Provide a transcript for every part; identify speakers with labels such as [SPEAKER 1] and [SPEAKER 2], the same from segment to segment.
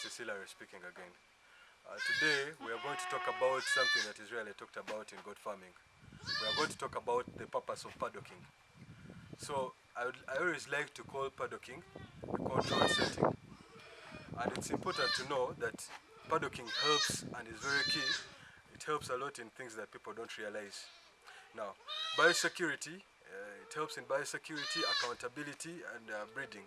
[SPEAKER 1] This is Hilary speaking again. Today we are going to talk about something that is rarely talked about in goat farming. We are going to talk about the purpose of paddocking. So I always like to call paddocking a controlled setting. And it's important to know that paddocking helps and is very key. It helps a lot in things that people don't realize. Now, biosecurity, it helps in biosecurity, accountability, and breeding.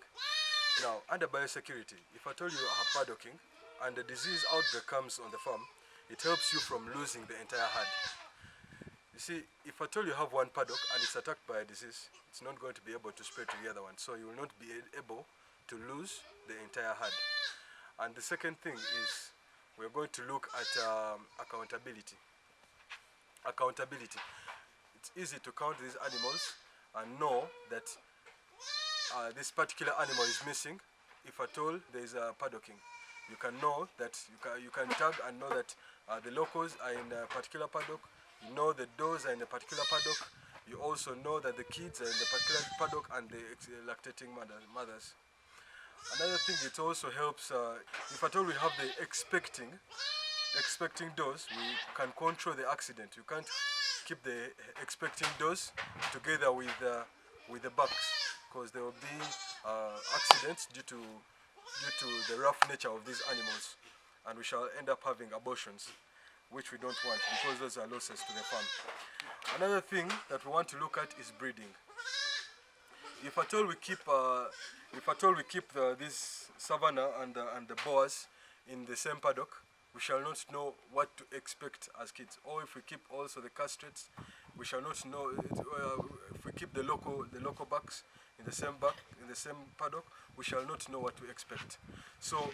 [SPEAKER 1] Now, under biosecurity, if I told you I have paddocking and a disease outbreak comes on the farm, it helps you from losing the entire herd. You see, if I told you have one paddock and it's attacked by a disease, it's not going to be able to spread to the other one. So you will not be able to lose the entire herd. And the second thing is we're going to look at accountability. Accountability. It's easy to count these animals and know that this particular animal is missing. If at all there is a paddocking, you can know that you can tag and know that the locals are in a particular paddock. You know the does are in a particular paddock. You also know that the kids are in the particular paddock and the lactating mothers. Another thing, it also helps if at all we have the expecting does, we can control the accident. You can't keep the expecting does together with the bucks, because there will be accidents due to the rough nature of these animals, and we shall end up having abortions, which we don't want because those are losses to the farm. Another thing that we want to look at is breeding. If at all we keep this savannah and the boas in the same paddock, we shall not know what to expect as kids. Or if we keep also the castrates, we shall not know. If we keep the local bucks in the same paddock, we shall not know what to expect. So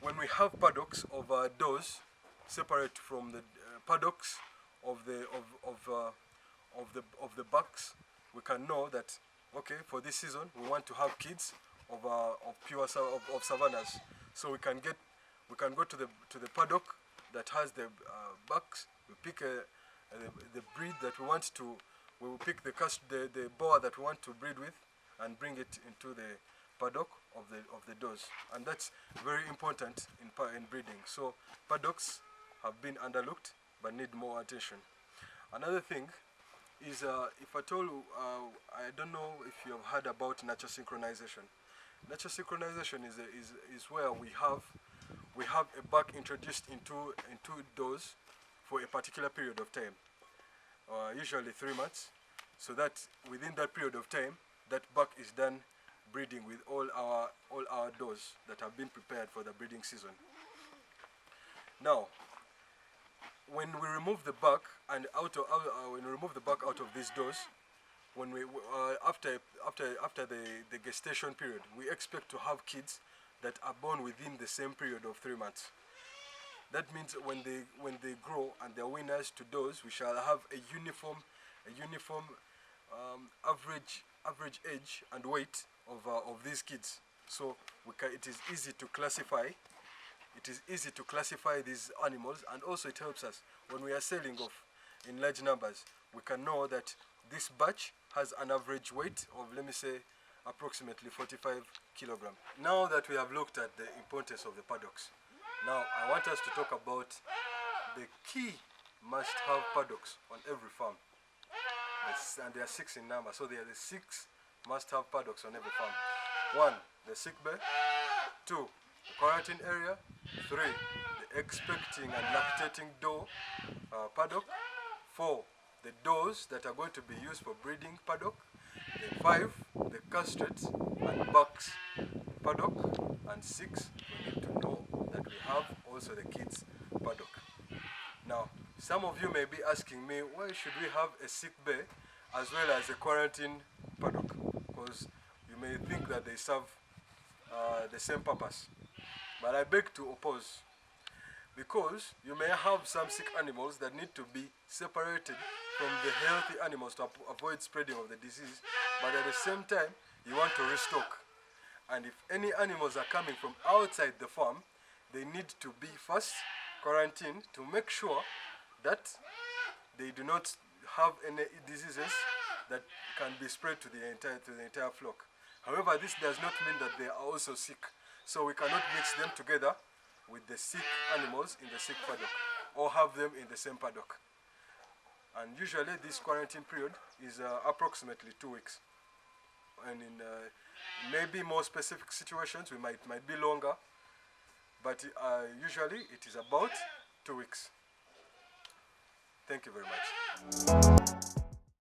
[SPEAKER 1] when we have paddocks of does separate from the paddocks of the bucks, we can know that okay, for this season we want to have kids of savannas. So we can go to the paddock that has the bucks. We pick the breed that we want to. We will pick the boa that we want to breed with, and bring it into the paddock of the does, and that's very important in breeding. So paddocks have been underlooked but need more attention. Another thing is if at all I don't know if you have heard about natural synchronization. Natural synchronization is where we have a buck introduced into does for a particular period of time, usually 3 months, so that within that period of time that buck is done breeding with all our does that have been prepared for the breeding season. Now, when we remove the buck out of these does, when we after the gestation period, we expect to have kids that are born within the same period of 3 months. That means when they grow and they're winners to does, we shall have a uniform average age and weight of these kids. So it is easy to classify. It is easy to classify these animals, and also it helps us when we are selling off in large numbers. We can know that this batch has an average weight of, let me say, approximately 45 kilograms. Now that we have looked at the importance of the paddocks, now I want us to talk about the key must-have paddocks on every farm. And there are 6 in number, so there are the 6 must-have paddocks on every farm. 1, the sick bay. 2, the quarantine area. 3, the expecting and lactating doe paddock. 4, the does that are going to be used for breeding paddock. Then 5, the castrates and bucks paddock. And 6, we need to know that we have also the kids paddock. Now, some of you may be asking me, why should we have a sick bay as well as a quarantine paddock? Because you may think that they serve the same purpose. But I beg to oppose, because you may have some sick animals that need to be separated from the healthy animals to avoid spreading of the disease, but at the same time you want to restock. And if any animals are coming from outside the farm, they need to be first quarantined to make sure that they do not have any diseases that can be spread to the entire flock. However, this does not mean that they are also sick. So we cannot mix them together with the sick animals in the sick paddock, or have them in the same paddock. And usually this quarantine period is approximately 2 weeks. And in maybe more specific situations, we might be longer, but usually it is about 2 weeks. Thank you very much.